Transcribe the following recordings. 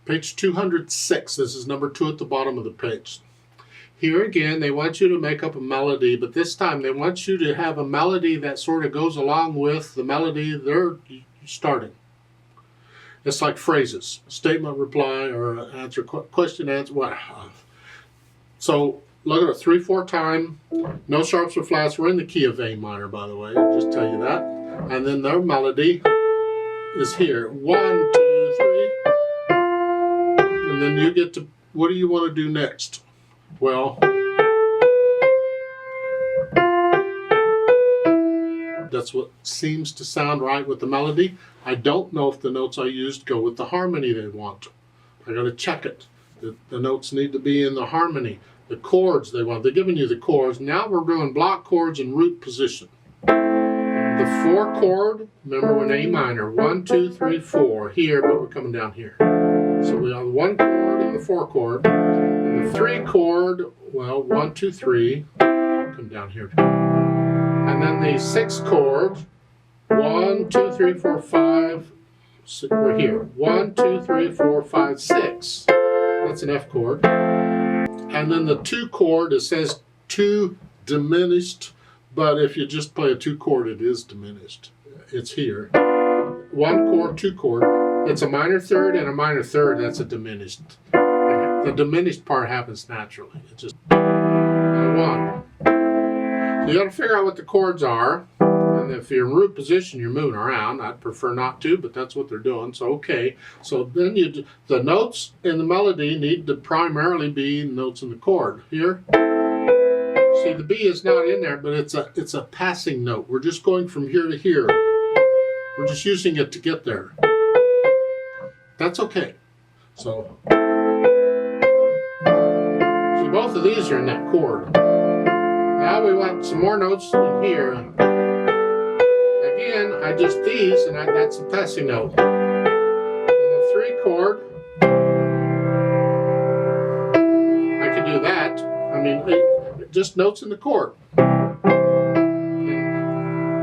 Page 206, this is number 2 at the bottom of the page. Here again, they want you to make up a melody, but this time they want you to have a melody that sort of goes along with the melody they're starting. It's like phrases, statement, reply, or answer, question, answer, what. So look at it, 3/4 time, no sharps or flats. We're in the key of A minor, by the way, I'll just tell you that. And then their melody is here, 1, 2, 3. And then you get to, what do you want to do next? Well, that's what seems to sound right with the melody. I don't know if the notes I used go with the harmony they want. I got to check it. The notes need to be in the harmony. The chords they want. They're giving you the chords. Now we're doing block chords in root position. The 4 chord, remember we're in A minor. 1, 2, 3, 4 here, but we're coming down here. So we have the 1 chord and the 4 chord. And the 3 chord, well, 1, 2, 3, come down here. And then the 6 chord, 1, 2, 3, 4, 5, we're here. 1, 2, 3, 4, 5, 6. That's an F chord. And then the 2 chord, it says 2 diminished, but if you just play a 2 chord, it is diminished. It's here. 1 chord, 2 chord. It's a minor third and a minor third. That's a diminished. The diminished part happens naturally. It's just 1. So you got to figure out what the chords are. And if you're in root position, you're moving around. I'd prefer not to, but that's what they're doing. So okay. So then the notes in the melody need to primarily be notes in the chord. Here. See, the B is not in there, but it's a passing note. We're just going from here to here. We're just using it to get there. That's okay. So both of these are in that chord. Now we want some more notes in here. Again, I just these, and that's a passing note. And the 3 chord, I can do that. I mean, just notes in the chord. And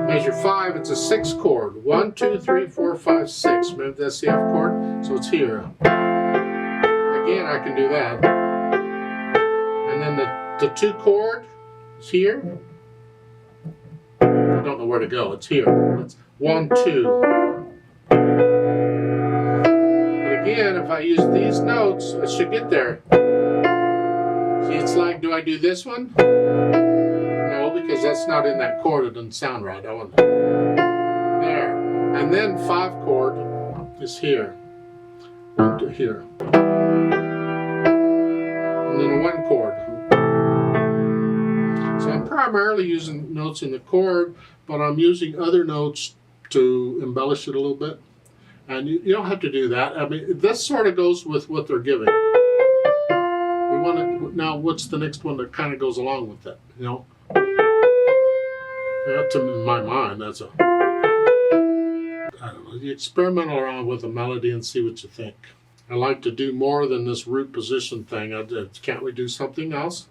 measure 5, it's a 6 chord. 1, 2, 3, 4, 5, 6. Remember that's the F chord? So it's here. Again, I can do that. And then the 2 chord is here. I don't know where to go. It's here. It's 1, 2. But again, if I use these notes, I should get there. See, it's like, do I do this one? No, because that's not in that chord. It doesn't sound right. I want there. And then 5 chord is here. 1 to here. And then a 1 chord. So I'm primarily using notes in the chord, but I'm using other notes to embellish it a little bit. And you don't have to do that. I mean, this sort of goes with what they're giving. We want to, now what's the next one that kind of goes along with that, you know? That's in my mind, that's a, I don't know, you experiment around with a melody and see what you think. I like to do more than this root position thing. Can't we do something else?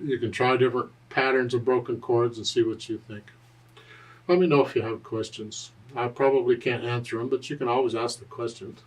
You can try different patterns of broken chords and see what you think. Let me know if you have questions. I probably can't answer them, but you can always ask the questions.